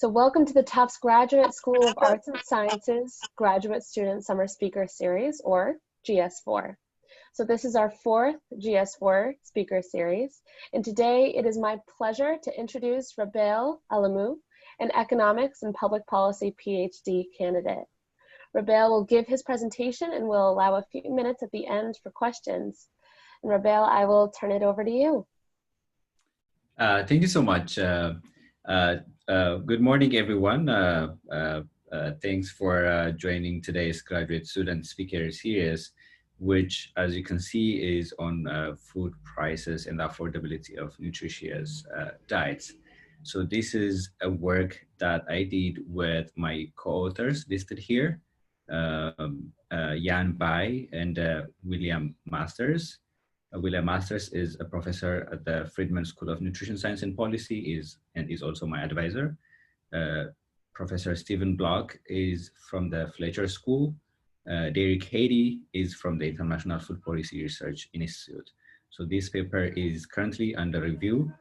So welcome to the Tufts Graduate School of Arts and Sciences Graduate Student Summer Speaker Series, or GS4. So this is our fourth GS4 speaker series, and today it is my pleasure to introduce Robel Alemu, an economics and public policy PhD candidate. Robel will give his presentation and will allow a few minutes at the end for questions. And Robel, I will turn it over to you. Thank you so much. Good morning, everyone. Thanks for joining today's graduate student speaker series, which, as you can see, is on food prices and the affordability of nutritious diets. So this is a work that I did with my co-authors listed here, Jan Bai and William Masters. William Masters is a professor at the Friedman School of Nutrition Science and Policy and is also my advisor. Professor Stephen Block is from the Fletcher School. Derek Haiti is from the International Food Policy Research Institute. So this paper is currently under review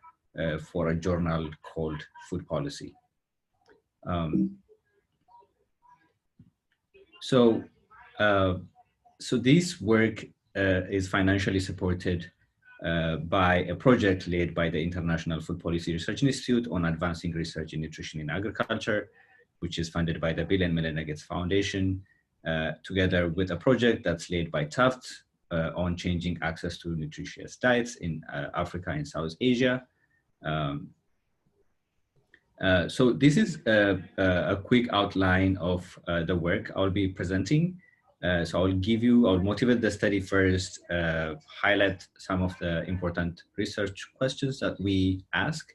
for a journal called Food Policy. So this work is financially supported by a project led by the International Food Policy Research Institute on advancing research in nutrition in agriculture, which is funded by the Bill and Melinda Gates Foundation, together with a project that's led by Tufts on changing access to nutritious diets in Africa and South Asia. So this is a quick outline of the work I'll be presenting. So I'll motivate the study first, highlight some of the important research questions that we ask,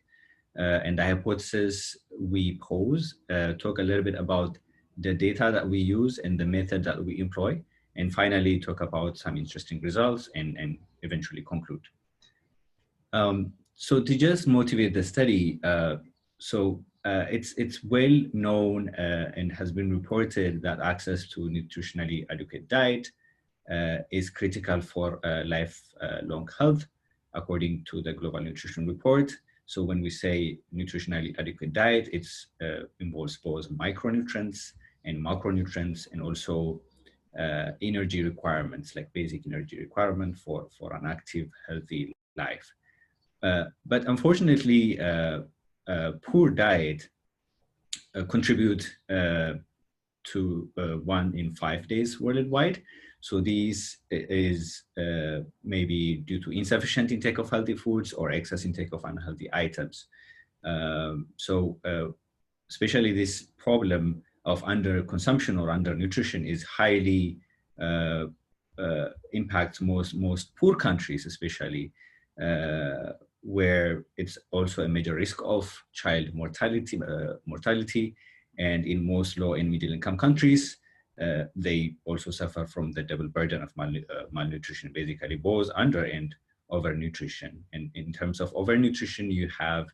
and the hypothesis we pose, talk a little bit about the data that we use and the method that we employ, and finally talk about some interesting results and eventually conclude. So to just motivate the study, it's well known and has been reported that access to nutritionally adequate diet is critical for lifelong health, according to the Global Nutrition Report. So when we say nutritionally adequate diet, it involves both micronutrients and macronutrients, and also energy requirements, like basic energy requirement for an active, healthy life. But unfortunately, poor diet contribute to 1 in 5 days worldwide. So this is maybe due to insufficient intake of healthy foods or excess intake of unhealthy items. Especially this problem of underconsumption or undernutrition is highly impacts most poor countries, especially where it's also a major risk of child mortality, and in most low and middle income countries, they also suffer from the double burden of malnutrition, basically both under and overnutrition. And in terms of overnutrition, you have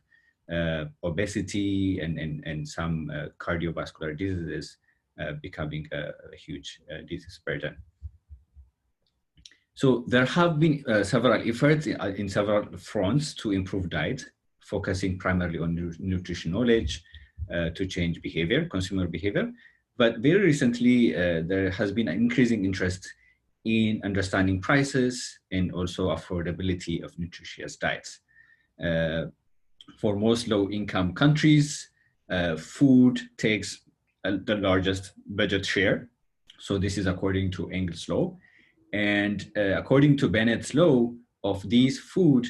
obesity and some cardiovascular diseases becoming a huge disease burden. So there have been several efforts in several fronts to improve diet, focusing primarily on nutrition knowledge to change behavior, consumer behavior. But very recently, there has been an increasing interest in understanding prices and also affordability of nutritious diets. For most low-income countries, food takes the largest budget share. So this is according to Engel's law. And according to Bennett's law, of these food,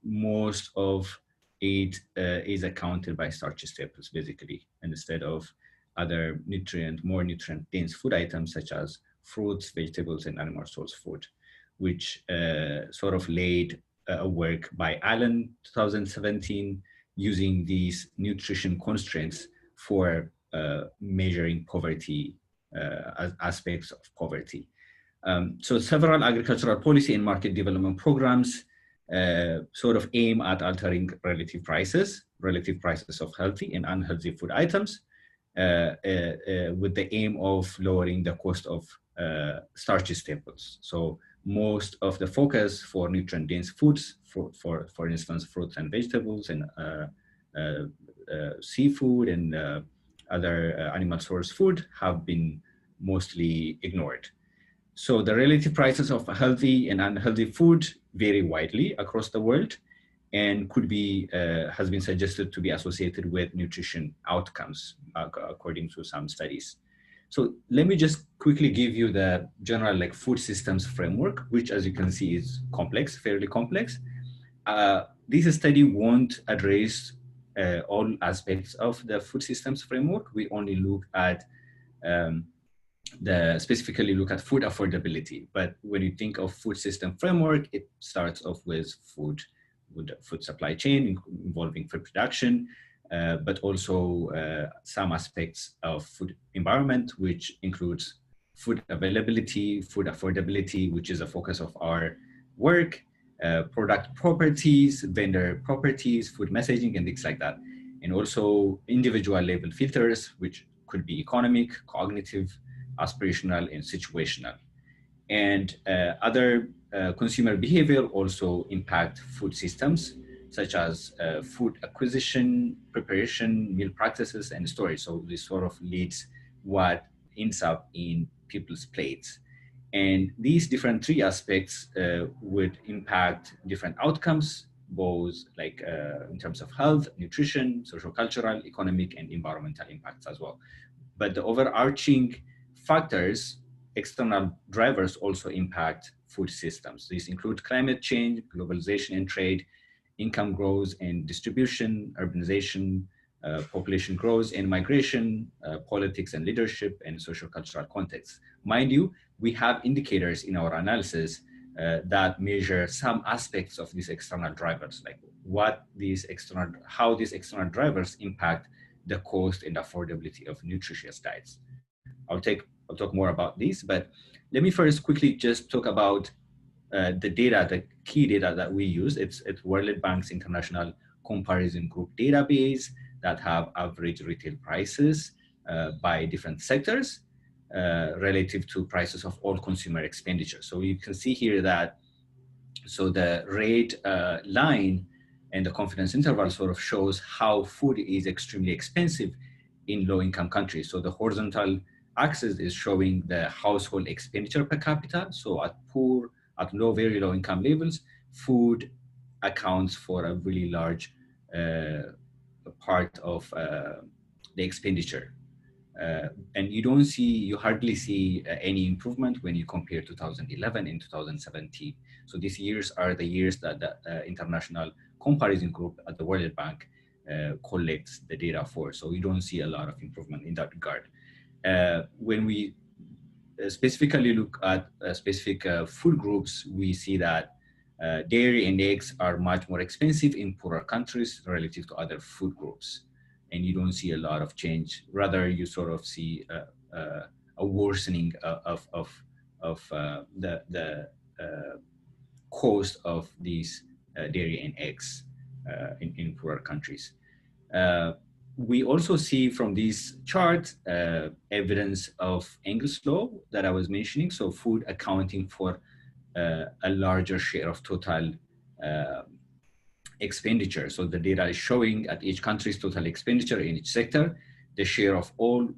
most of it is accounted by starchy staples, basically, instead of other more nutrient-dense food items such as fruits, vegetables, and animal source food, which sort of laid a work by Allen, 2017, using these nutrition constraints for measuring poverty, aspects of poverty. So several agricultural policy and market development programs sort of aim at altering relative prices of healthy and unhealthy food items with the aim of lowering the cost of starchy staples. So most of the focus for nutrient-dense foods, for instance, fruits and vegetables and seafood and other animal source food have been mostly ignored. So the relative prices of healthy and unhealthy food vary widely across the world and could be, has been suggested to be associated with nutrition outcomes, according to some studies. So let me just quickly give you the general like food systems framework, which as you can see is complex, fairly complex. This study won't address all aspects of the food systems framework. We only look at specifically look at food affordability. But when you think of food system framework, it starts off with food supply chain involving food production, but also some aspects of food environment, which includes food availability, food affordability, which is a focus of our work, product properties, vendor properties, food messaging, and things like that. And also individual level filters, which could be economic, cognitive, aspirational, and situational. And other consumer behavior also impact food systems, such as food acquisition, preparation, meal practices, and storage. So this sort of leads what ends up in people's plates. And these different three aspects would impact different outcomes, both like in terms of health, nutrition, social, cultural, economic, and environmental impacts as well. But the overarching factors, external drivers, also impact food systems. These include climate change, globalization and trade, income growth and distribution, urbanization, population growth and migration, politics and leadership, and social cultural context. Mind you, we have indicators in our analysis that measure some aspects of these external drivers, like how these external drivers impact the cost and affordability of nutritious diets. I'll talk more about these, but let me first quickly just talk about the data, the key data that we use. It's World Bank's International Comparison Group database that have average retail prices by different sectors relative to prices of all consumer expenditure. So you can see here that, so the rate line and the confidence interval sort of shows how food is extremely expensive in low-income countries. So the horizontal axis is showing the household expenditure per capita. So at low, very low income levels, food accounts for a really large part of the expenditure. And you hardly see any improvement when you compare 2011 and 2017. So these years are the years that the International Comparison Group at the World Bank collects the data for. So we don't see a lot of improvement in that regard. When we specifically look at specific food groups, we see that dairy and eggs are much more expensive in poorer countries relative to other food groups. And you don't see a lot of change. Rather, you sort of see a worsening of the cost of these dairy and eggs in poorer countries. We also see from these charts evidence of English law that I was mentioning. So food accounting for a larger share of total expenditure. So the data is showing at each country's total expenditure in each sector, the share of all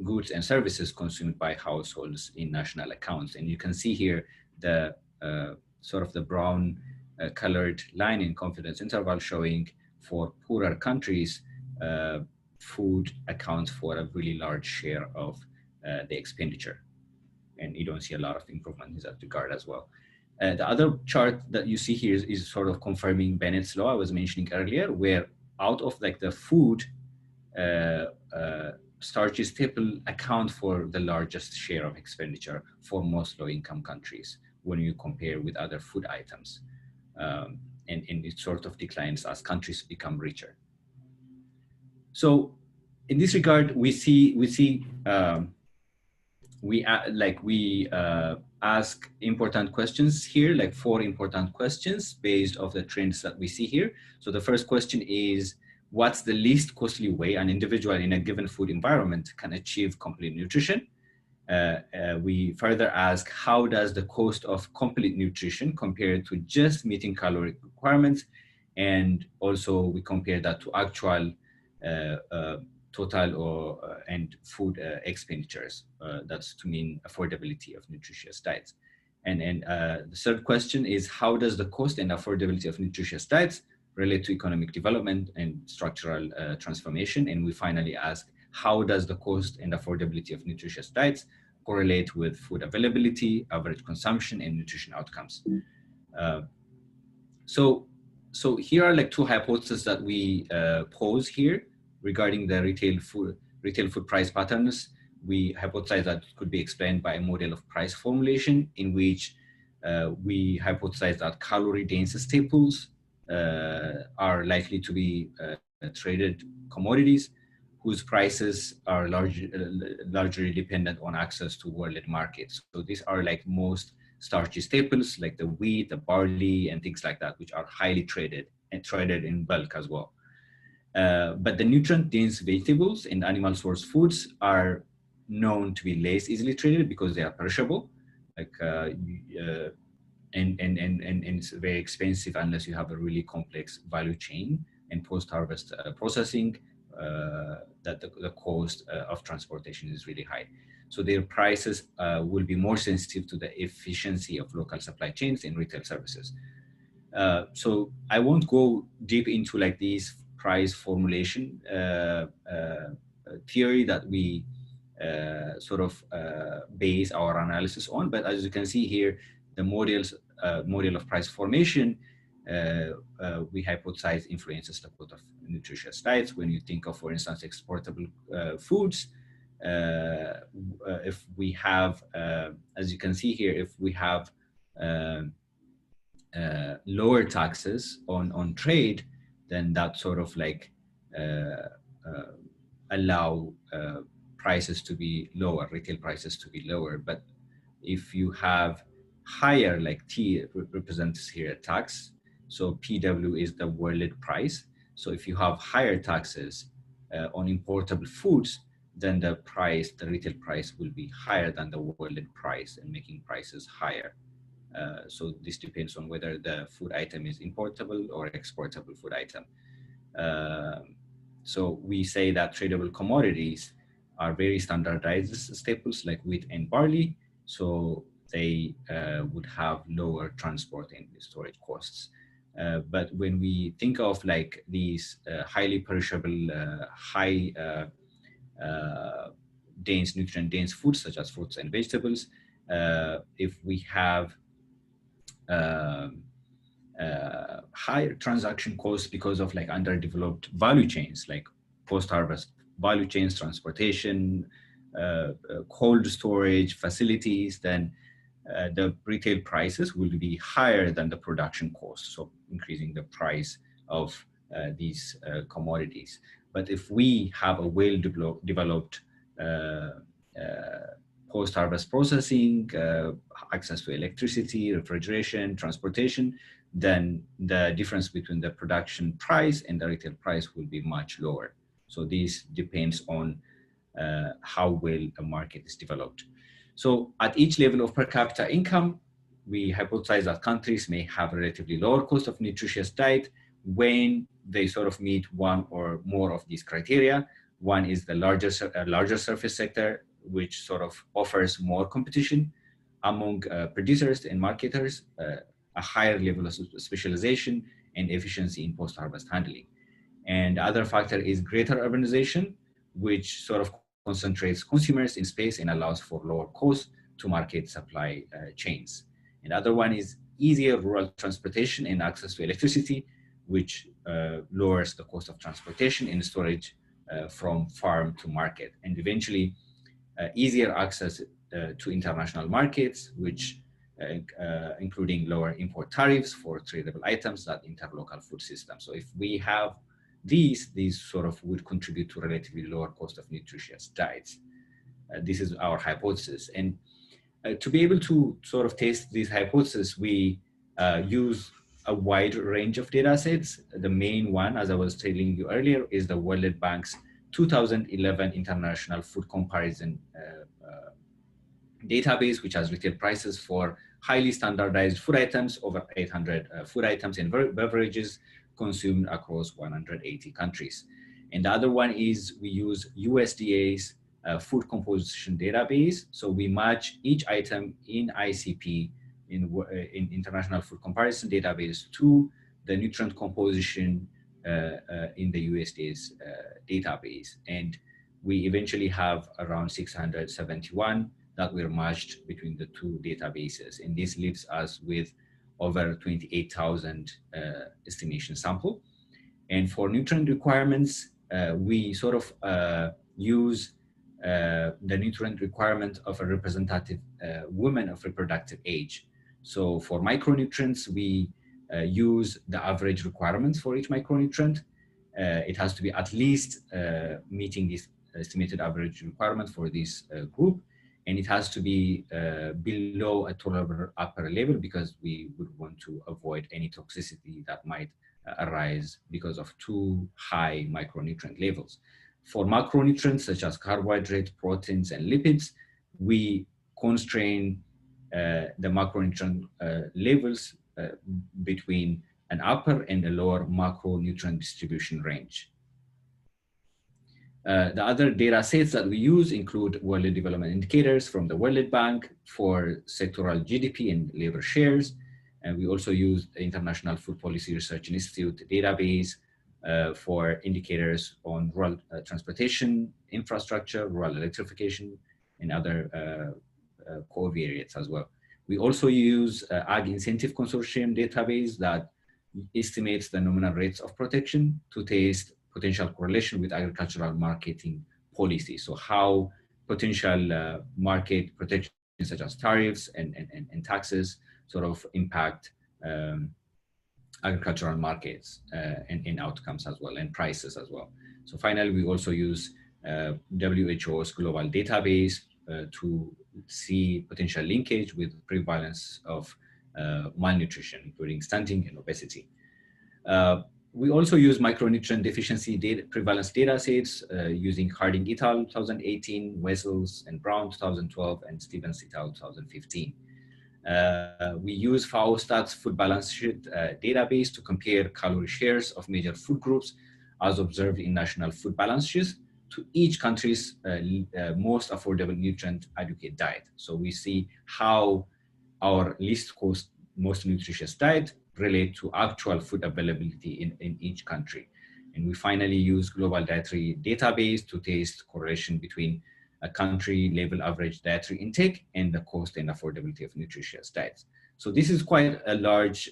goods and services consumed by households in national accounts. And you can see here the sort of the brown colored line in confidence interval showing for poorer countries, food accounts for a really large share of the expenditure. And you don't see a lot of improvement in that regard as well. The other chart that you see here is sort of confirming Bennett's law I was mentioning earlier, where out of like the food, starches staple account for the largest share of expenditure for most low-income countries when you compare with other food items. And it sort of declines as countries become richer. So in this regard, we ask important questions here, like 4 important questions based off the trends that we see here. So the first question is, what's the least costly way an individual in a given food environment can achieve complete nutrition? We further ask, how does the cost of complete nutrition compare to just meeting caloric requirements? And also we compare that to actual total or and food expenditures. That's to mean affordability of nutritious diets. And the third question is, how does the cost and affordability of nutritious diets relate to economic development and structural transformation? And we finally ask, how does the cost and affordability of nutritious diets correlate with food availability, average consumption, and nutrition outcomes? So here are like two hypotheses that we pose here regarding the retail food price patterns. We hypothesize that it could be explained by a model of price formulation in which we hypothesize that calorie-dense staples are likely to be traded commodities whose prices are largely dependent on access to world markets. So these are like most starchy staples like the wheat, the barley, and things like that, which are highly traded and traded in bulk as well. But the nutrient-dense vegetables and animal source foods are known to be less easily traded because they are perishable, like and it's very expensive unless you have a really complex value chain and post-harvest processing. That the cost of transportation is really high. So their prices will be more sensitive to the efficiency of local supply chains and retail services. So I won't go deep into like these price formulation theory that we sort of base our analysis on. But as you can see here, the model of price formation, we hypothesize influences the cost of nutritious diets. When you think of, for instance, exportable foods, if we have, as you can see here, if we have lower taxes on trade, then that sort of like allow prices to be lower, retail prices to be lower. But if you have higher, like T represents here a tax, so PW is the world price. So if you have higher taxes on importable foods, then the retail price will be higher than the world price and making prices higher. So this depends on whether the food item is importable or exportable food item. So we say that tradable commodities are very standardized staples like wheat and barley. So they would have lower transport and storage costs. But when we think of like these highly perishable, high nutrient dense foods such as fruits and vegetables, if we have higher transaction costs because of like underdeveloped value chains, like post-harvest value chains, transportation, cold storage facilities, then the retail prices will be higher than the production cost, so increasing the price of these commodities. But if we have a well-developed post-harvest processing, access to electricity, refrigeration, transportation, then the difference between the production price and the retail price will be much lower. So this depends on how well a market is developed. So at each level of per capita income, we hypothesize that countries may have a relatively lower cost of nutritious diet when they sort of meet one or more of these criteria. One is the larger surface sector, which sort of offers more competition among producers and marketers, a higher level of specialization and efficiency in post-harvest handling. And the other factor is greater urbanization, which sort of concentrates consumers in space and allows for lower costs to market supply chains. And the other one is easier rural transportation and access to electricity, which lowers the cost of transportation and storage from farm to market, and eventually easier access to international markets, which including lower import tariffs for tradable items that enter local food systems. So if we have these sort of would contribute to relatively lower cost of nutritious diets. This is our hypothesis. And to be able to sort of test these hypotheses, we use a wide range of data sets. The main one, as I was telling you earlier, is the World Bank's 2011 International Food Comparison database, which has retail prices for highly standardized food items, over 800 food items and beverages consumed across 180 countries. And the other one is we use USDA's food composition database. So we match each item in ICP, in International Food Comparison Database, to the nutrient composition in the USDA's database. And we eventually have around 671 that were matched between the two databases. And this leaves us with over 28,000 estimation sample. And for nutrient requirements, we sort of use the nutrient requirement of a representative woman of reproductive age. So for micronutrients, we use the average requirements for each micronutrient. It has to be at least meeting this estimated average requirement for this group. And it has to be below a tolerable upper level, because we would want to avoid any toxicity that might arise because of too high micronutrient levels. For macronutrients such as carbohydrates, proteins, and lipids, we constrain the macronutrient levels between an upper and a lower macronutrient distribution range. The other data sets that we use include World Development Indicators from the World Bank for sectoral GDP and labor shares. And we also use the International Food Policy Research Institute database for indicators on rural transportation, infrastructure, rural electrification, and other covariates as well. We also use Ag Incentive Consortium database that estimates the nominal rates of protection to test potential correlation with agricultural marketing policy. So how potential market protection such as tariffs and taxes sort of impact agricultural markets and outcomes as well, and prices as well. So finally, we also use WHO's global database to see potential linkage with prevalence of malnutrition, including stunting and obesity. We also use micronutrient deficiency prevalence data sets using Harding et al. 2018, Wessels and Brown 2012, and Stevens et al. 2015. We use FAO Stats food balance sheet database to compare calorie shares of major food groups as observed in national food balance sheets to each country's most affordable nutrient adequate diet. So we see how our least cost, most nutritious diet relate to actual food availability in each country. And we finally use global dietary database to test correlation between a country level average dietary intake and the cost and affordability of nutritious diets. So this is quite a large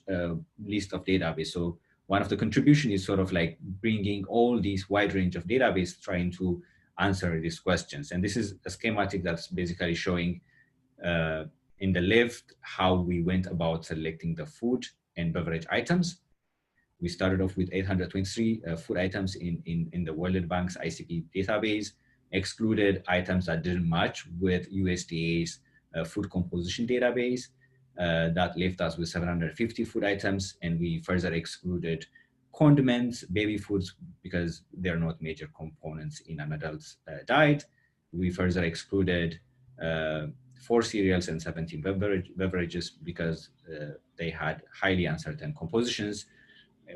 list of database. So one of the contribution is sort of like bringing all these wide range of database trying to answer these questions. And this is a schematic that's basically showing in the left how we went about selecting the food and beverage items. We started off with 823 food items in the World Bank's ICP database, excluded items that didn't match with USDA's food composition database. That left us with 750 food items, and we further excluded condiments, baby foods, because they're not major components in an adult's diet. We further excluded 4 cereals and 17 beverages because they had highly uncertain compositions.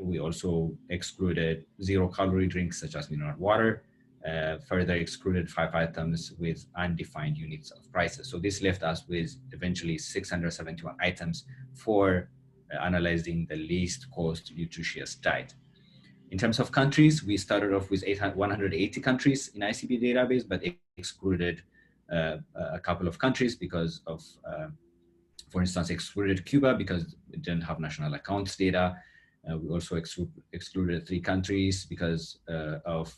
We also excluded 0-calorie drinks such as mineral water, further excluded 5 items with undefined units of prices. So this left us with eventually 671 items for analyzing the least cost nutritious diet. In terms of countries, we started off with 180 countries in ICP database, but excluded a couple of countries because of, for instance, excluded Cuba because it didn't have national accounts data. We also excluded 3 countries because of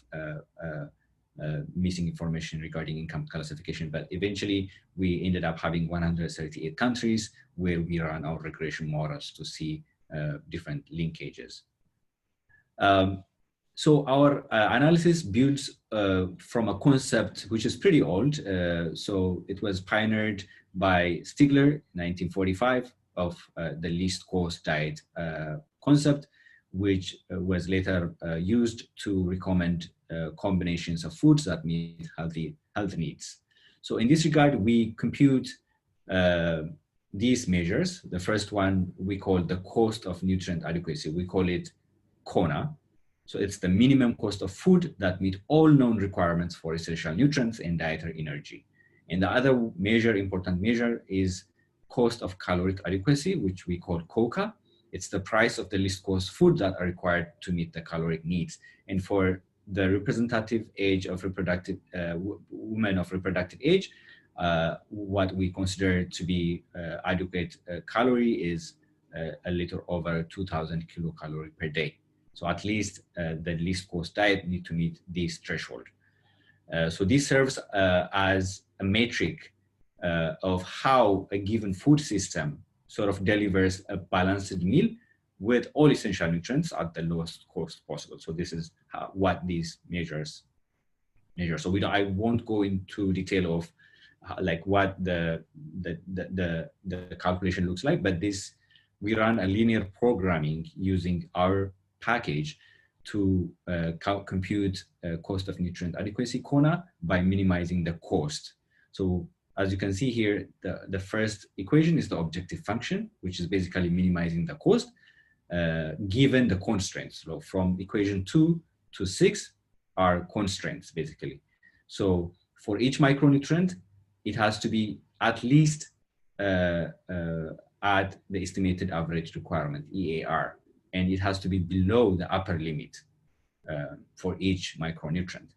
missing information regarding income classification. But eventually, we ended up having 138 countries where we ran our regression models to see different linkages. So our analysis builds from a concept which is pretty old. So it was pioneered by Stigler in 1945 of the least cost diet concept, which was later used to recommend combinations of foods that meet health needs. So in this regard, we compute these measures. The first one we call the cost of nutrient adequacy. We call it CONA. So it's the minimum cost of food that meet all known requirements for essential nutrients and dietary energy. And the other important measure is cost of caloric adequacy, which we call COCA. It's the price of the least cost food that are required to meet the caloric needs. And for the representative age of reproductive, women of reproductive age, what we consider to be adequate calorie is a little over 2,000 kilocalorie per day. So at least the least cost diet need to meet this threshold. So this serves as a metric of how a given food system sort of delivers a balanced meal with all essential nutrients at the lowest cost possible. So this is what these measures measure. So I won't go into detail of like what the calculation looks like, but we run a linear programming using our package to compute cost of nutrient adequacy CONA by minimizing the cost. So as you can see here, the first equation is the objective function, which is basically minimizing the cost given the constraints. So from equation 2 to 6 are constraints basically. So for each micronutrient, it has to be at least at the estimated average requirement, EAR, and it has to be below the upper limit for each micronutrient.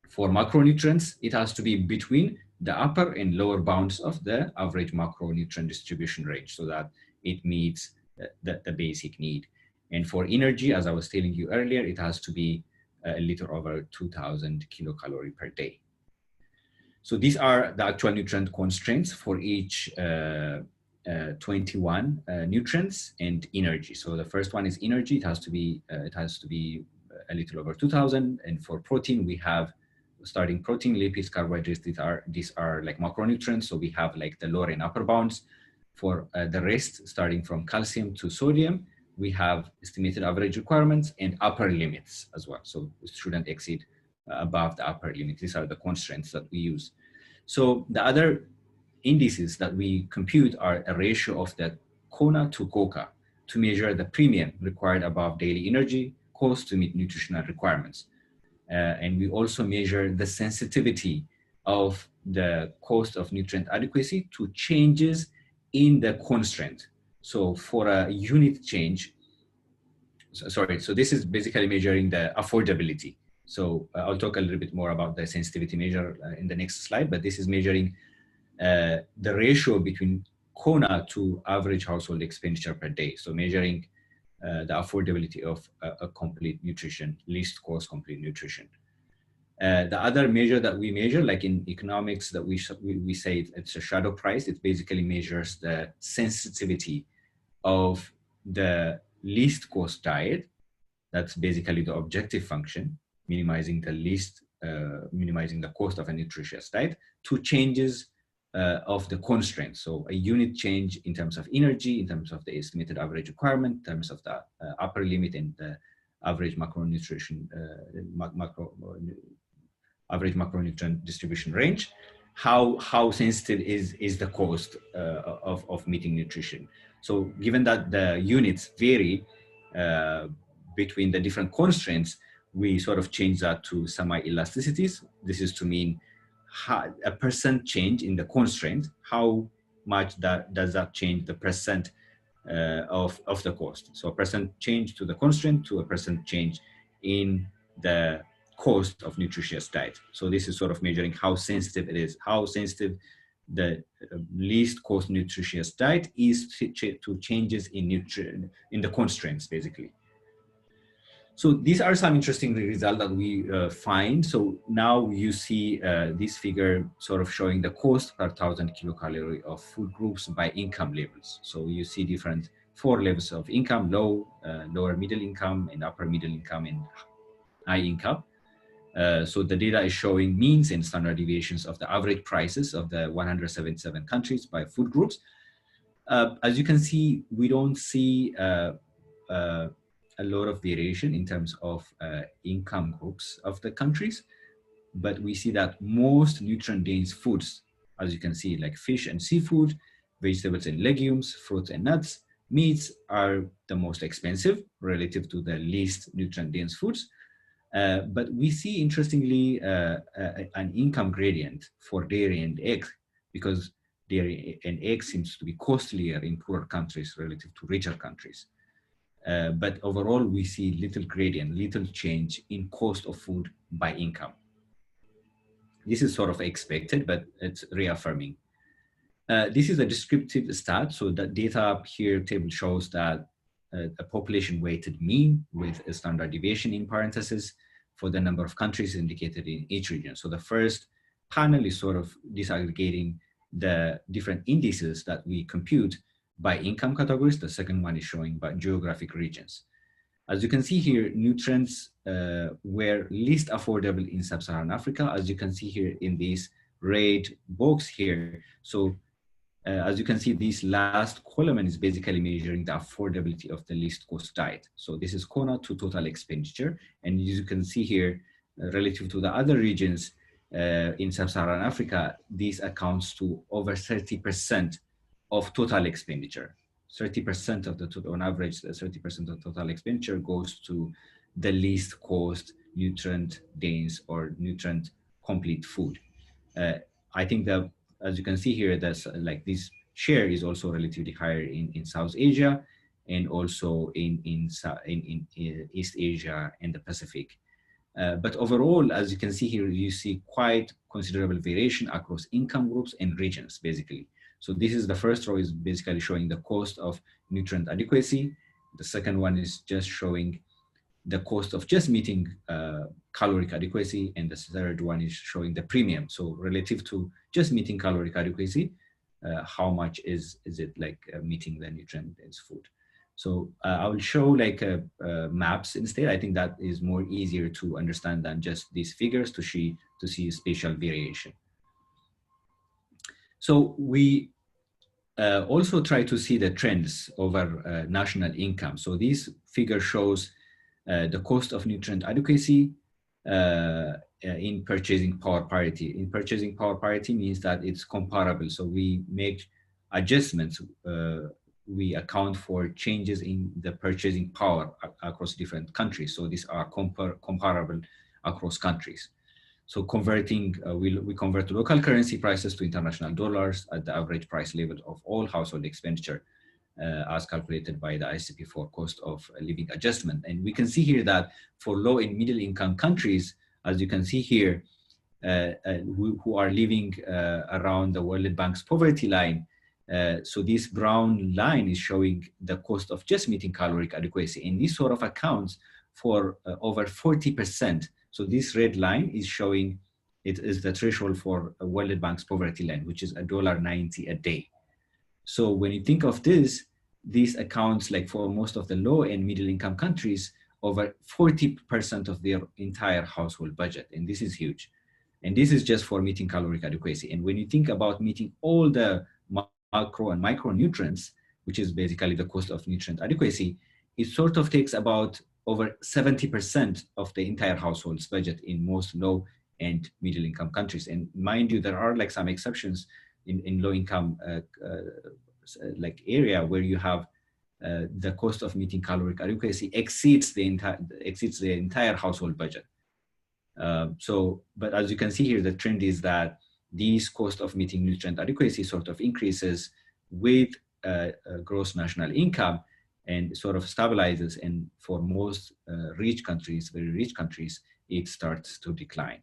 For macronutrients, it has to be between the upper and lower bounds of the average macronutrient distribution range so that it meets the basic need. And for energy, as I was telling you earlier, it has to be a little over 2,000 kilocalorie per day. So these are the actual nutrient constraints for each 21 nutrients and energy. So the first one is energy. It has to be a little over 2,000. And for protein, we have starting protein, lipids, carbohydrates. These are like macronutrients. So we have like the lower and upper bounds. For the rest, starting from calcium to sodium, we have estimated average requirements and upper limits as well. So it shouldn't exceed above the upper limit. These are the constraints that we use. So the other indices that we compute are a ratio of the CONA to COCA to measure the premium required above daily energy cost to meet nutritional requirements. And we also measure the sensitivity of the cost of nutrient adequacy to changes in the constraint. So for a unit change, so this is basically measuring the affordability. So I'll talk a little bit more about the sensitivity measure in the next slide, but this is measuring the ratio between CONA to average household expenditure per day. So measuring the affordability of a complete nutrition, least cost complete nutrition. The other measure that we measure, like in economics, that we say it's a shadow price. It basically measures the sensitivity of the least cost diet. That's basically the objective function, minimizing the cost of a nutritious diet to changes of the constraints. So a unit change in terms of energy, in terms of the estimated average requirement, in terms of the upper limit and the average macronutrition, average macronutrient distribution range, how sensitive is the cost of meeting nutrition. So given that the units vary between the different constraints, we sort of change that to semi-elasticities. This is to mean a percent change in the constraint, how much does that change the percent of the cost. So a percent change to the constraint to a percent change in the cost of nutritious diet. So this is sort of measuring how sensitive it is, how sensitive the least cost nutritious diet is to changes in the constraints, basically. So these are some interesting results that we find. So now you see this figure sort of showing the cost per 1,000 kilocalorie of food groups by income levels. So you see different 4 levels of income: low, lower middle income, and upper middle income, and high income. So the data is showing means and standard deviations of the average prices of the 177 countries by food groups. As you can see, we don't see a lot of variation in terms of income groups of the countries, but we see that most nutrient-dense foods, as you can see, like fish and seafood, vegetables and legumes, fruits and nuts, Meats are the most expensive relative to the least nutrient-dense foods. But we see, interestingly, an income gradient for dairy and eggs, because dairy and eggs seems to be costlier in poorer countries relative to richer countries. But overall, we see little gradient, little change in cost of food by income. This is sort of expected, but it's reaffirming. This is a descriptive stat. So the data here table shows that a population weighted mean with a standard deviation in parentheses for the number of countries indicated in each region. So the first panel is sort of disaggregating the different indices that we compute by income categories. The second one is showing by geographic regions. As you can see here, nutrients were least affordable in sub-Saharan Africa, as you can see here in this red box here. So as you can see, this last column is basically measuring the affordability of the least cost diet. So this is CONA to total expenditure. And as you can see here, relative to the other regions in sub-Saharan Africa, this accounts to over 30% of total expenditure. 30% of the total, on average, 30% of total expenditure goes to the least cost nutrient dense or nutrient complete food. I think that, as you can see here, that's like this share is also relatively higher in South Asia and also in East Asia and the Pacific. But overall, as you can see here, you see quite considerable variation across income groups and regions, basically. So this is the first row is basically showing the cost of nutrient adequacy. The second one is just showing the cost of just meeting caloric adequacy. And the third one is showing the premium. So relative to just meeting caloric adequacy, how much is it like meeting the nutrient-dense food? So I will show like maps instead. I think that is more easier to understand than just these figures to see spatial variation. So we also try to see the trends over national income. So this figure shows the cost of nutrient adequacy in purchasing power parity. In purchasing power parity means that it's comparable. So we make adjustments. We account for changes in the purchasing power across different countries. So these are comparable across countries. So converting, we convert local currency prices to international dollars at the average price level of all household expenditure as calculated by the ICP4 cost of living adjustment. And we can see here that for low and middle income countries, as you can see here, who are living around the World Bank's poverty line, so this brown line is showing the cost of just meeting caloric adequacy. And this sort of accounts for over 40%. So this red line is showing it is the threshold for World Bank's poverty line, which is $1.90 a day. So when you think of this accounts like for most of the low and middle income countries, over 40% of their entire household budget. And this is huge. And this is just for meeting caloric adequacy. And when you think about meeting all the macro and micronutrients, which is basically the cost of nutrient adequacy, it sort of takes about over 70% of the entire household's budget in most low and middle income countries. And mind you, there are like some exceptions in low income like area where you have the cost of meeting caloric adequacy exceeds the entire household budget. But as you can see here, the trend is that these cost of meeting nutrient adequacy sort of increases with gross national income and sort of stabilizes. And for most rich countries, very rich countries, it starts to decline.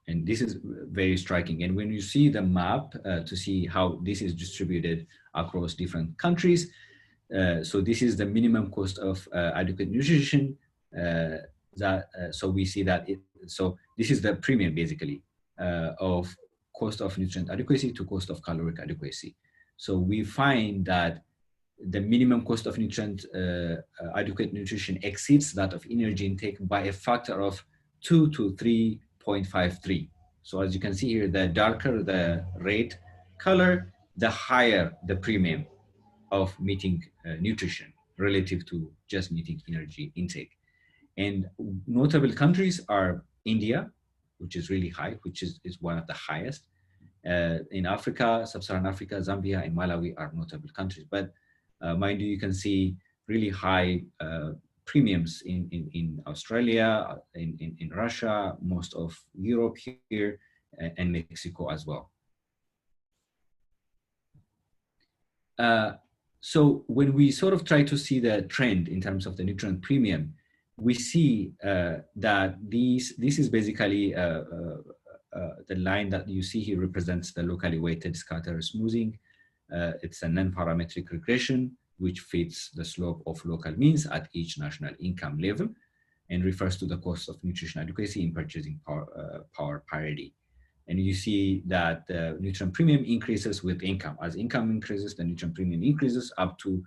And this is very striking. And when you see the map to see how this is distributed across different countries, so this is the minimum cost of adequate nutrition. So we see that so this is the premium basically of cost of nutrient adequacy to cost of caloric adequacy. So we find that the minimum cost of nutrient adequate nutrition exceeds that of energy intake by a factor of 2 to 3.53. So as you can see here, the darker the red color, the higher the premium of meeting nutrition relative to just meeting energy intake. And notable countries are India, which is really high, which is one of the highest, In Africa, Sub-Saharan Africa, Zambia and Malawi are notable countries. But mind you, you can see really high premiums in Australia, in Russia, most of Europe here, and Mexico as well. So when we sort of try to see the trend in terms of the nutrient premium, we see that this is basically the line that you see here represents the locally weighted scatter smoothing. It's a non-parametric regression which fits the slope of local means at each national income level and refers to the cost of nutrition adequacy in purchasing power parity. And you see that the nutrient premium increases with income. As income increases, the nutrient premium increases up to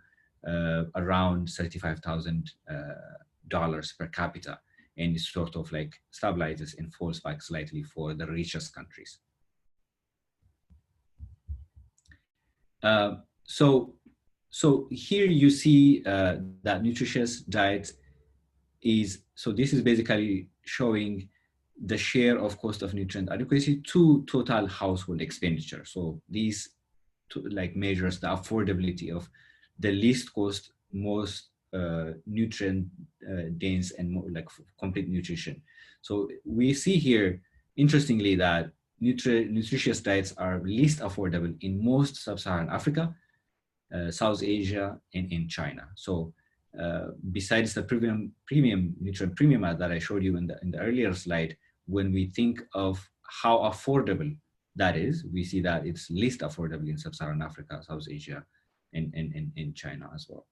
around $35,000 per capita, and it sort of like stabilizes and falls back slightly for the richest countries. So here you see that nutritious diet is, so this is basically showing the share of cost of nutrient adequacy to total household expenditure. So these like measures the affordability of the least cost, most nutrient dense and more like complete nutrition. So we see here, interestingly, that nutritious diets are least affordable in most sub-Saharan Africa, South Asia, and in China. So besides the premium nutrient premium that I showed you in the earlier slide, when we think of how affordable that is, we see that it's least affordable in sub-Saharan Africa, South Asia, and in China as well.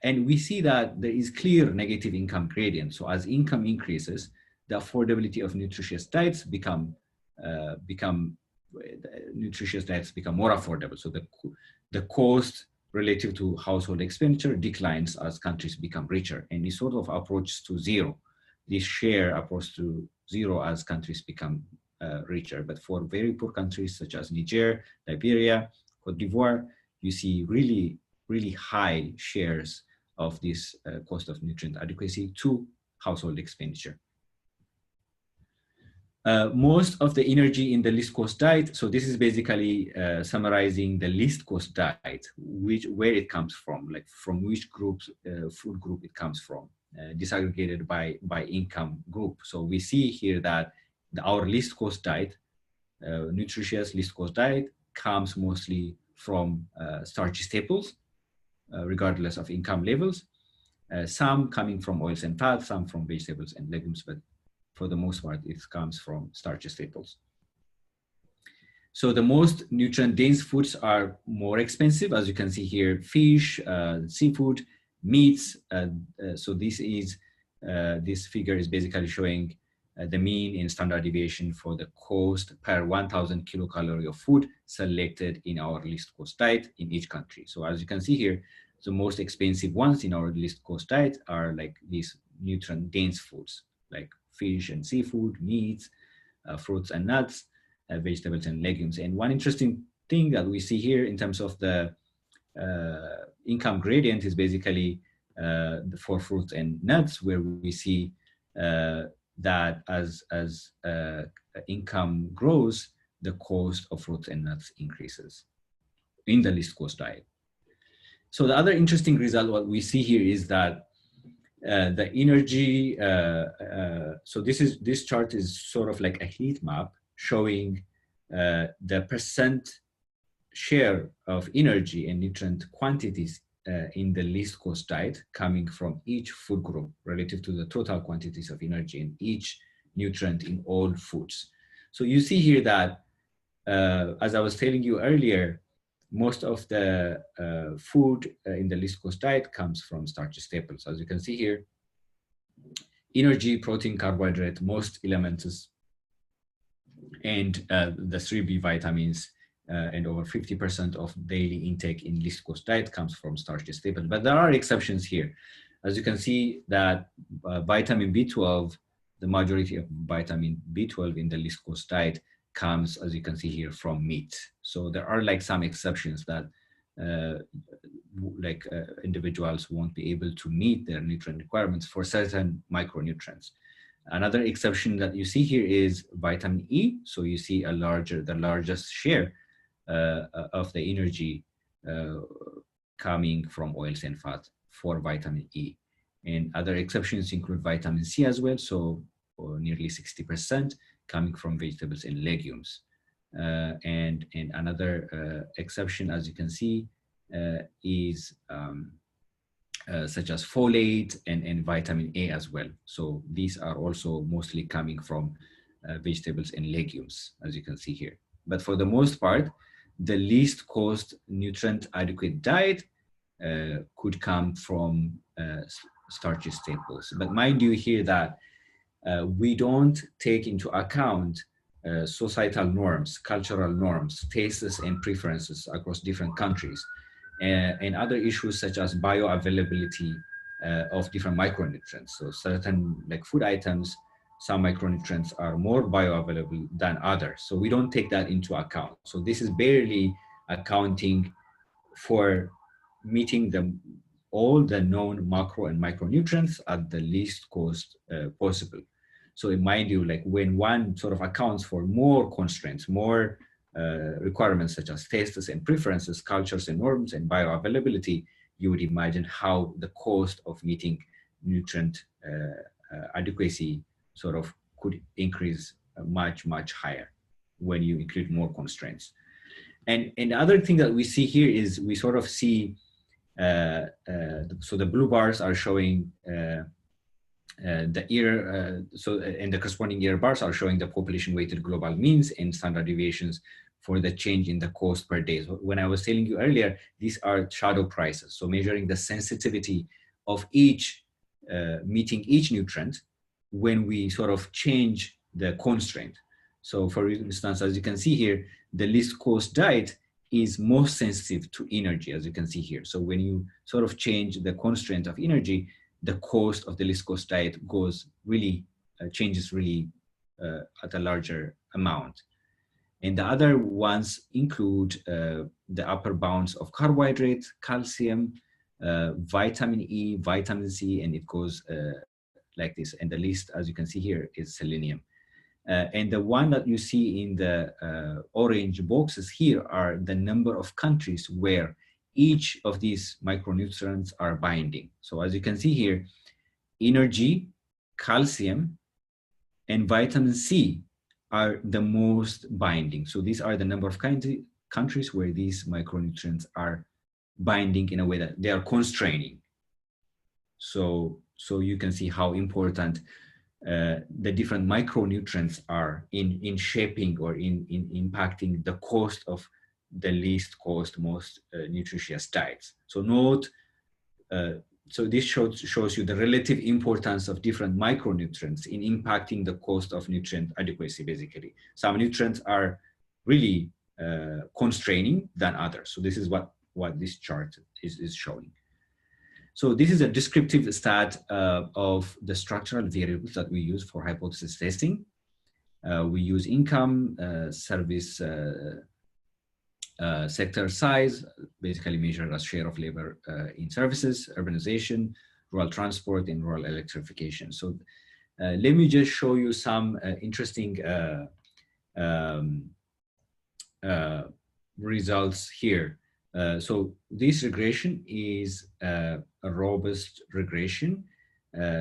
And we see that there is clear negative income gradient. So as income increases, the affordability of nutritious diets become more affordable. So the cost relative to household expenditure declines as countries become richer, and it sort of approaches to zero. This share approaches to zero as countries become richer. But for very poor countries such as Niger, Liberia, Cote d'Ivoire, you see really, really high shares of this cost of nutrient adequacy to household expenditure. Most of the energy in the least cost diet, so this is basically summarizing the least cost diet, where it comes from, like from which groups, food group it comes from, disaggregated by income group. So we see here that our least cost diet, nutritious least cost diet, comes mostly from starchy staples, regardless of income levels. Some coming from oils and fats, some from vegetables and legumes, but for the most part, it comes from starchy staples. So the most nutrient-dense foods are more expensive, as you can see here: fish, seafood, meats. So this figure is basically showing the mean and standard deviation for the cost per 1,000 kilocalorie of food selected in our least cost diet in each country. So as you can see here, the most expensive ones in our least cost diet are like these nutrient-dense foods, like fish and seafood, meats, fruits and nuts, vegetables and legumes. And one interesting thing that we see here in terms of the income gradient is basically for fruits and nuts, where we see that as income grows, the cost of fruits and nuts increases in the least cost diet. So the other interesting result, what we see here is that the energy, so this chart is sort of like a heat map showing the percent share of energy and nutrient quantities in the least cost diet coming from each food group relative to the total quantities of energy in each nutrient in all foods. So you see here that, as I was telling you earlier, most of the food in the least cost diet comes from starchy staples. As you can see here, energy, protein, carbohydrate, most elements, and the 3B vitamins, and over 50% of daily intake in least cost diet comes from starchy staples. But there are exceptions here. As you can see that vitamin B12, the majority of vitamin B12 in the least cost diet comes, as you can see here, from meat. So there are like some exceptions that individuals won't be able to meet their nutrient requirements for certain micronutrients. Another exception that you see here is vitamin E. So you see the largest share of the energy coming from oils and fat for vitamin E. And other exceptions include vitamin C as well. So nearly 60% coming from vegetables and legumes. And another exception, as you can see, is such as folate and vitamin A as well. So these are also mostly coming from vegetables and legumes, as you can see here. But for the most part, the least cost nutrient adequate diet could come from starchy staples. But mind you here that we don't take into account societal norms, cultural norms, tastes and preferences across different countries, and other issues such as bioavailability of different micronutrients. So certain like food items, some micronutrients are more bioavailable than others. So we don't take that into account. So this is barely accounting for meeting all the known macro and micronutrients at the least cost possible. So in mind you, like when one sort of accounts for more constraints, more requirements such as tastes and preferences, cultures and norms, and bioavailability, you would imagine how the cost of meeting nutrient adequacy sort of could increase much, much higher when you include more constraints. And the other thing that we see here is we sort of see, so the blue bars are showing the year, and the corresponding year bars are showing the population weighted global means and standard deviations for the change in the cost per day. So when I was telling you earlier, these are shadow prices. So measuring the sensitivity of each, meeting each nutrient when we sort of change the constraint. So for instance, as you can see here, the least cost diet is most sensitive to energy, as you can see here. So when you sort of change the constraint of energy, the cost of the least cost diet goes really, changes really at a larger amount. And the other ones include the upper bounds of carbohydrates, calcium, vitamin E, vitamin C, and it goes like this. And the list, as you can see here, is selenium. And the one that you see in the orange boxes here are the number of countries where each of these micronutrients are binding. So as you can see here, energy, calcium, and vitamin C are the most binding. So these are the number of countries where these micronutrients are binding in a way that they are constraining. So you can see how important the different micronutrients are in shaping or in impacting the cost of the least cost, most nutritious diets. So note, so this shows you the relative importance of different micronutrients in impacting the cost of nutrient adequacy, basically. Some nutrients are really constraining than others. So this is what this chart is showing. So this is a descriptive stat of the structural variables that we use for hypothesis testing. We use income, service sector size, basically measured as share of labor in services, urbanization, rural transport, and rural electrification. So let me just show you some interesting results here. So this regression is a robust regression.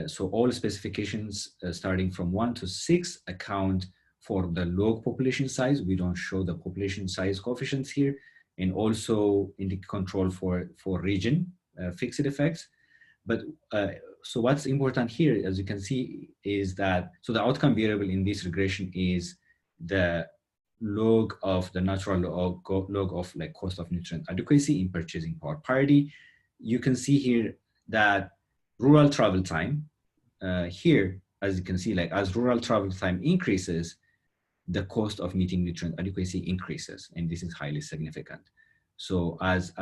So all specifications starting from 1 to 6 account for the log population size. We don't show the population size coefficients here, and also indicate control for region fixed effects. But so what's important here, as you can see, is that, so the outcome variable in this regression is the log of the natural log of like cost of nutrient adequacy in purchasing power parity. You can see here that rural travel time here, as you can see, like as rural travel time increases, the cost of meeting nutrient adequacy increases, and this is highly significant. So as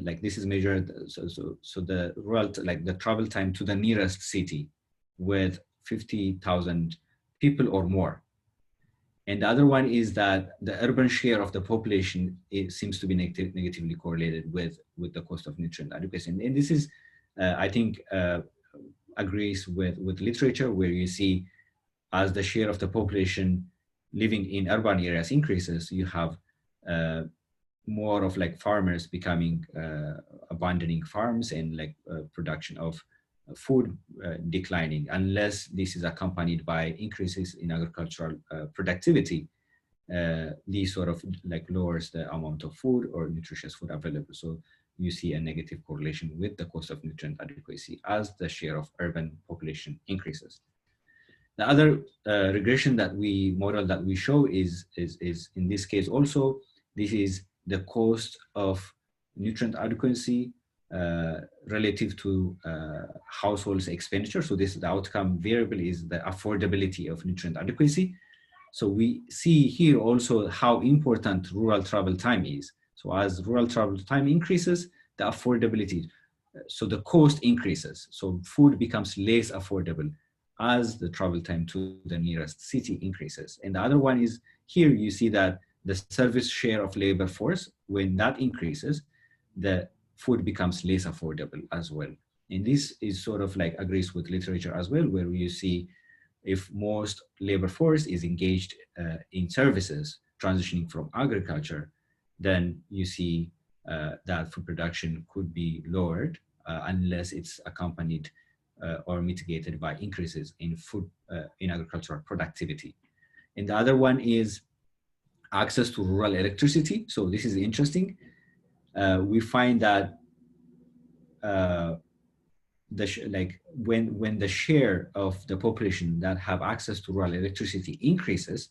like this is measured, so the rural, like the travel time to the nearest city with 50,000 people or more. And the other one is that the urban share of the population, it seems to be negatively correlated with the cost of nutrient adequacy. And this is, I think, agrees with literature, where you see as the share of the population living in urban areas increases, you have more of like farmers becoming abandoning farms, and like production of food declining, unless this is accompanied by increases in agricultural productivity. These sort of like lowers the amount of food or nutritious food available. So you see a negative correlation with the cost of nutrient adequacy as the share of urban population increases. The other regression that model that we show is in this case also, this is the cost of nutrient adequacy relative to households' expenditure. So the outcome variable is the affordability of nutrient adequacy. So we see here also how important rural travel time is. So as rural travel time increases, the affordability, so the cost increases. So food becomes less affordable as the travel time to the nearest city increases. And the other one is here you see that the service share of labor force, when that increases, the food becomes less affordable as well. And this is sort of like agrees with literature as well, where you see if most labor force is engaged in services transitioning from agriculture, then you see that food production could be lowered unless it's accompanied or mitigated by increases in food in agricultural productivity. And the other one is access to rural electricity. So this is interesting. We find that when the share of the population that have access to rural electricity increases,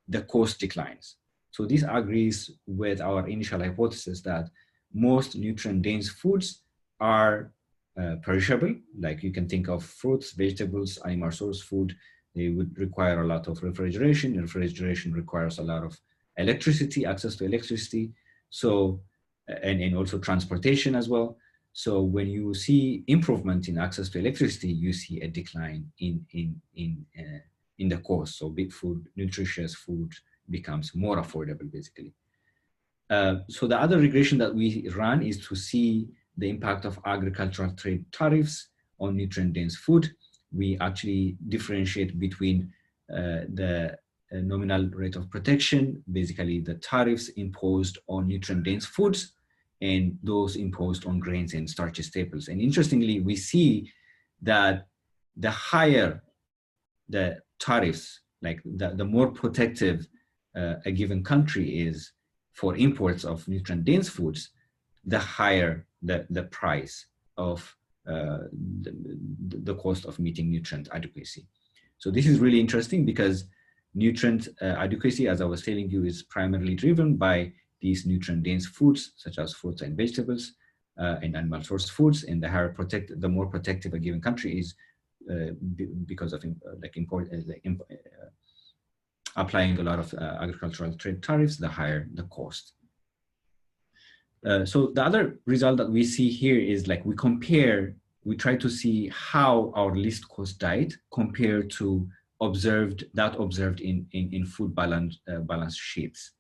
the cost declines. So this agrees with our initial hypothesis that most nutrient-dense foods are perishable. Like you can think of fruits, vegetables, animal source food. They would require a lot of refrigeration. Refrigeration requires a lot of electricity, access to electricity. So, and also transportation as well. So when you see improvement in access to electricity, you see a decline in the cost. So big food, nutritious food becomes more affordable, basically. So the other regression that we run is to see the impact of agricultural trade tariffs on nutrient-dense food. We actually differentiate between the nominal rate of protection, basically the tariffs imposed on nutrient-dense foods, and those imposed on grains and starchy staples. And interestingly, we see that the higher the tariffs, like the more protective a given country is for imports of nutrient-dense foods, the higher the price of the cost of meeting nutrient adequacy. So this is really interesting because nutrient adequacy, as I was telling you, is primarily driven by these nutrient-dense foods, such as fruits and vegetables and animal source foods. And the more protective a given country is because of applying a lot of agricultural trade tariffs, the higher the cost. So the other result that we see here is like we try to see how our least cost diet compared to observed in food balance sheets.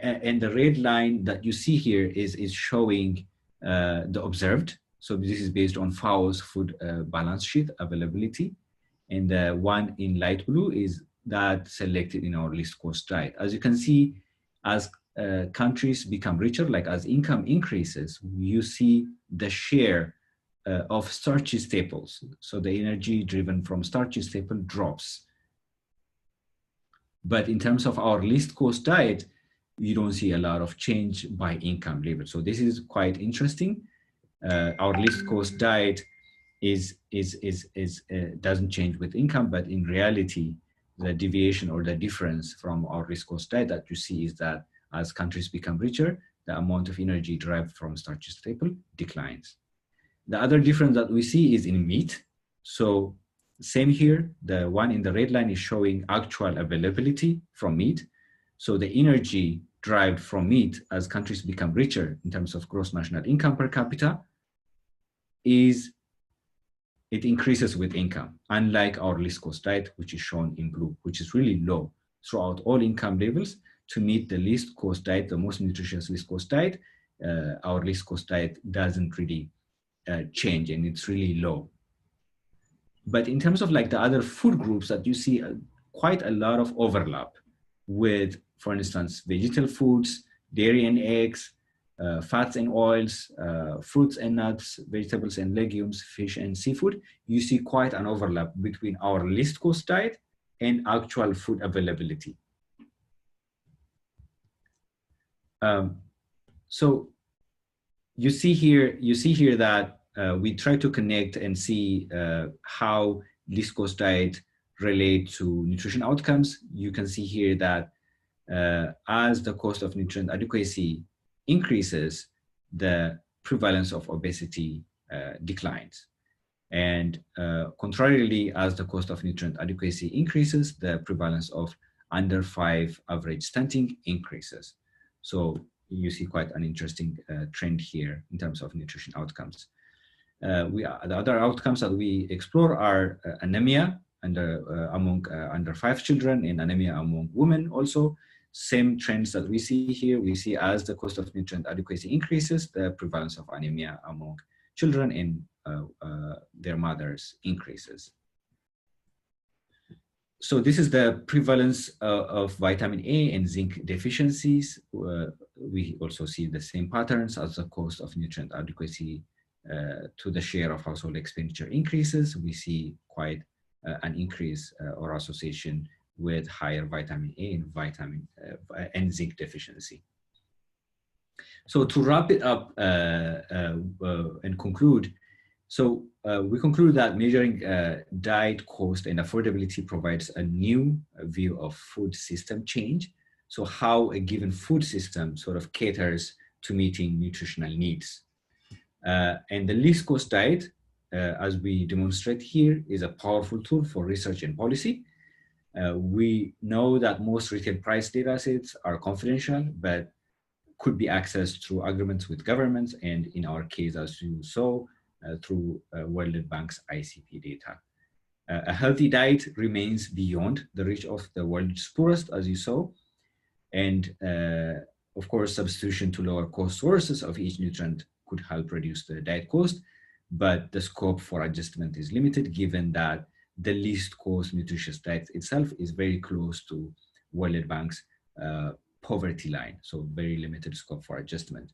And the red line that you see here is showing the observed. So this is based on FAO's food balance sheet availability. And the one in light blue is that selected in our least cost diet. As you can see, as countries become richer, like as income increases, you see the share of starchy staples. So the energy driven from starchy staple drops. But in terms of our least cost diet, you don't see a lot of change by income level. So this is quite interesting. Our least cost diet doesn't change with income, but in reality, the deviation or the difference from our least cost diet that you see is that as countries become richer, the amount of energy derived from starchy staple declines. The other difference that we see is in meat. So same here, the one in the red line is showing actual availability from meat. So the energy derived from meat as countries become richer in terms of gross national income per capita it increases with income, unlike our least cost diet, which is shown in blue, which is really low throughout all income levels. To meet the least cost diet, the most nutritious least cost diet, our least cost diet doesn't really change, and it's really low. But in terms of like the other food groups that you see quite a lot of overlap with, for instance, vegetable foods, dairy and eggs, fats and oils, fruits and nuts, vegetables and legumes, fish and seafood, you see quite an overlap between our least cost diet and actual food availability. So you see here that we try to connect and see how least cost diet relate to nutrition outcomes. You can see here that as the cost of nutrient adequacy increases, the prevalence of obesity declines. And contrarily, as the cost of nutrient adequacy increases, the prevalence of under 5 average stunting increases. So you see quite an interesting trend here in terms of nutrition outcomes. The other outcomes that we explore are anemia among under 5 children and anemia among women also. Same trends that we see here. We see as the cost of nutrient adequacy increases, the prevalence of anemia among children and their mothers increases. So this is the prevalence of vitamin A and zinc deficiencies. We also see the same patterns as the cost of nutrient adequacy to the share of household expenditure increases. We see quite an increase or association with higher vitamin A and zinc deficiency. So to wrap it up and conclude, so we conclude that measuring diet cost and affordability provides a new view of food system change. So how a given food system sort of caters to meeting nutritional needs. And the least cost diet, as we demonstrate here, is a powerful tool for research and policy. We know that most retail price data sets are confidential, but could be accessed through agreements with governments, and in our case, as you saw, through World Bank's ICP data. A healthy diet remains beyond the reach of the world's poorest, as you saw, and of course, substitution to lower cost sources of each nutrient could help reduce the diet cost, but the scope for adjustment is limited given that the least cost nutritious diet itself is very close to World Bank's poverty line, so very limited scope for adjustment.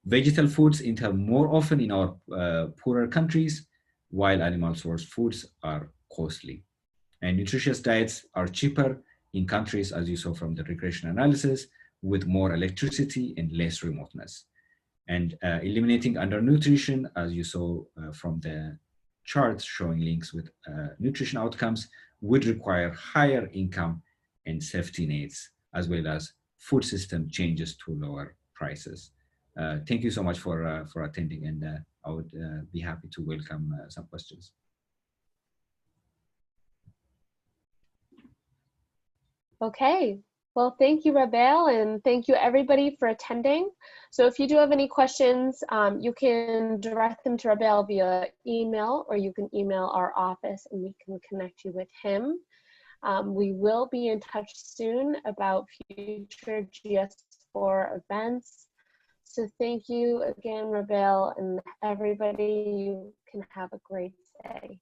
Vegetal foods enter more often in our poorer countries, while animal source foods are costly. And nutritious diets are cheaper in countries, as you saw from the regression analysis, with more electricity and less remoteness. And eliminating undernutrition, as you saw from the charts showing links with nutrition outcomes, would require higher income and safety nets, as well as food system changes to lower prices. Thank you so much for attending, and I would be happy to welcome some questions. Okay, well, thank you, Robel, and thank you everybody for attending. So if you do have any questions, you can direct them to Robel via email, or you can email our office and we can connect you with him. We will be in touch soon about future GS4 events. So thank you again, Robel, and everybody. You can have a great day.